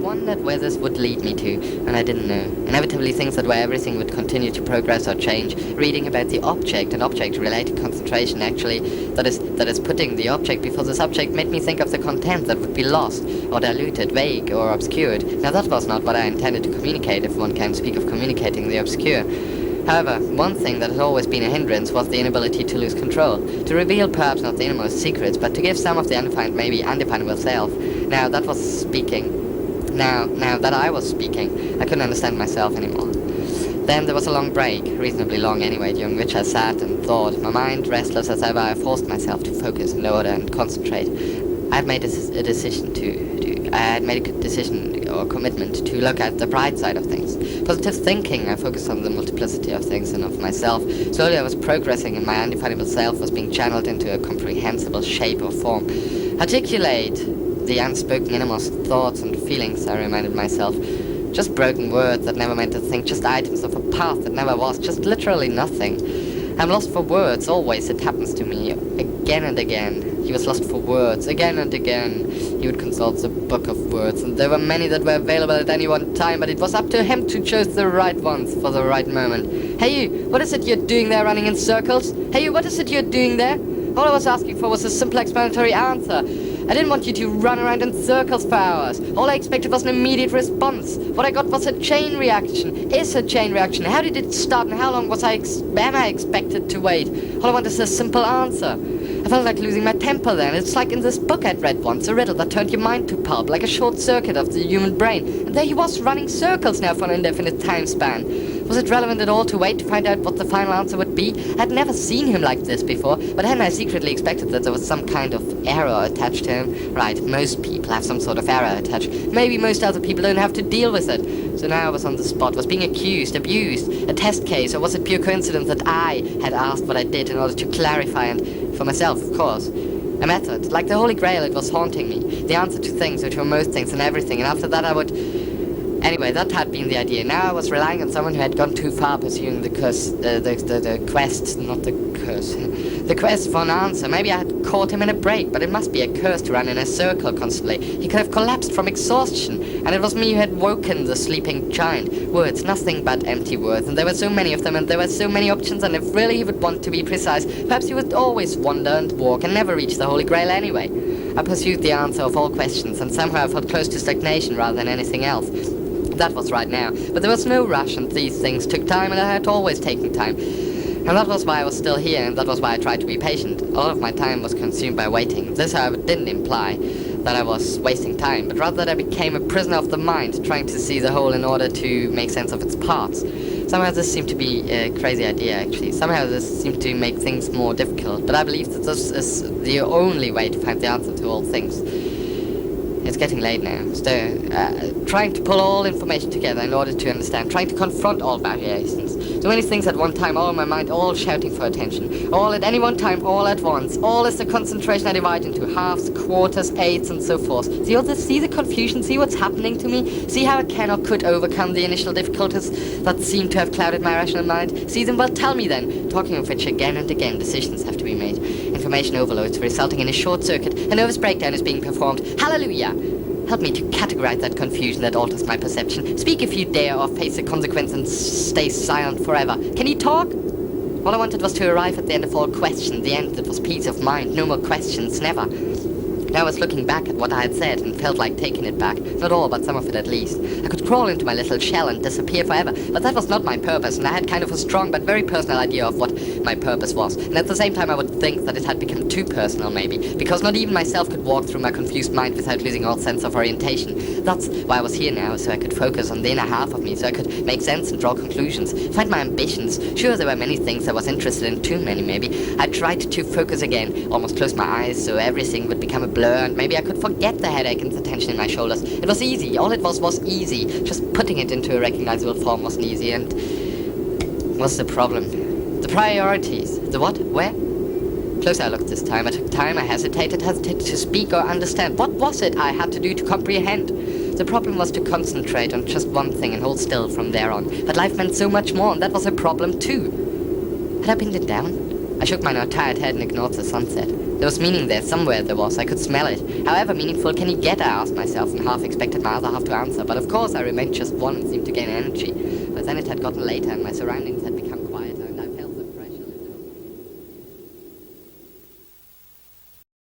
wondered where this would lead me to, and I didn't know. Inevitably things that where everything would continue to progress or change. Reading about the object and object-related concentration, actually, that is putting the object before the subject, made me think of the content that would be lost, or diluted, vague, or obscured. Now that was not what I intended to communicate, if one can speak of communicating the obscure. However, one thing that had always been a hindrance was the inability to lose control, to reveal perhaps not the innermost secrets, but to give some of the undefined, maybe undefinable self. Now that was speaking. Now that I was speaking, I couldn't understand myself anymore. Then there was a long break, reasonably long anyway, during which I sat and thought, my mind restless as ever. I forced myself to focus and order and concentrate. I had made a decision or commitment to look at the bright side of things. Positive thinking, I focused on the multiplicity of things and of myself. Slowly I was progressing, and my undefinable self was being channeled into a comprehensible shape or form. Articulate the unspoken innermost thoughts and feelings, I reminded myself. Just broken words that never meant a thing, just items of a path that never was, just literally nothing. I'm lost for words, always. It happens to me again and again. He was lost for words, again and again. He would consult the book of words, and there were many that were available at any one time, but it was up to him to choose the right ones for the right moment. Hey you, what is it you're doing there running in circles? Hey you, what is it you're doing there? All I was asking for was a simple explanatory answer. I didn't want you to run around in circles for hours. All I expected was an immediate response. What I got was a chain reaction. Is a chain reaction. How did it start, and how long am I expected to wait? All I want is a simple answer. I felt like losing my temper then. It's like in this book I'd read once, a riddle that turned your mind to pulp, like a short circuit of the human brain. And there he was, running circles now for an indefinite time span. Was it relevant at all to wait to find out what the final answer would be? I'd never seen him like this before, but hadn't I secretly expected that there was some kind of error attached to him? Right, most people have some sort of error attached. Maybe most other people don't have to deal with it. So now I was on the spot, was being accused, abused, a test case, or was it pure coincidence that I had asked what I did in order to clarify, and for myself, of course. A method, like the Holy Grail, it was haunting me. The answer to things, which were most things and everything, and after that I would... Anyway, that had been the idea. Now I was relying on someone who had gone too far pursuing the quest for an answer. Maybe I had caught him in a break, but it must be a curse to run in a circle constantly. He could have collapsed from exhaustion, and it was me who had woken the sleeping giant. Words, nothing but empty words, and there were so many of them, and there were so many options, and if really he would want to be precise, perhaps he would always wander and walk and never reach the Holy Grail anyway. I pursued the answer of all questions, and somehow I felt close to stagnation rather than anything else. That was right now, but there was no rush, and these things took time, and I had always taken time. And that was why I was still here, and that was why I tried to be patient. A lot of my time was consumed by waiting. This, however, didn't imply that I was wasting time, but rather that I became a prisoner of the mind, trying to see the whole in order to make sense of its parts. Somehow this seemed to be a crazy idea, actually. Somehow this seemed to make things more difficult, but I believe that this is the only way to find the answer to all things. It's getting late now, so trying to pull all information together in order to understand, trying to confront all variations. So many things at one time, all in my mind, all shouting for attention. All at any one time, all at once. All is the concentration I divide into halves, quarters, eighths, and so forth. See the confusion? See what's happening to me? See how I can or could overcome the initial difficulties that seem to have clouded my rational mind? See them? Well, tell me then. Talking of which, again and again, decisions have to be made. Information overloads resulting in a short circuit. A nervous breakdown is being performed. Hallelujah! Help me to categorize that confusion that alters my perception. Speak if you dare, or face the consequence and stay silent forever. Can you talk? All I wanted was to arrive at the end of all questions, the end that was peace of mind, no more questions, never. Now I was looking back at what I had said and felt like taking it back. Not all, but some of it at least. I could crawl into my little shell and disappear forever, but that was not my purpose, and I had kind of a strong but very personal idea of what my purpose was. And at the same time I would think that it had become too personal, maybe, because not even myself could walk through my confused mind without losing all sense of orientation. That's why I was here now, so I could focus on the inner half of me, so I could make sense and draw conclusions, find my ambitions. Sure, there were many things I was interested in, too many maybe. I tried to focus again, almost closed my eyes so everything would become a blur, and maybe I could forget the headache and the tension in my shoulders. It was easy, all it was easy. Just putting it into a recognizable form wasn't easy, and what's the problem? The priorities. The what? Where? Closer I looked this time. I took time, I hesitated to speak or understand. What was it I had to do to comprehend? The problem was to concentrate on just one thing and hold still from there on. But life meant so much more, and that was a problem too. Had I pinned it down? I shook my now tired head and ignored the sunset. There was meaning there, somewhere there was. I could smell it. However meaningful can he get, I asked myself, and half expected my other half to answer. But of course I remained just one and seemed to gain energy. But then it had gotten later, and my surroundings had become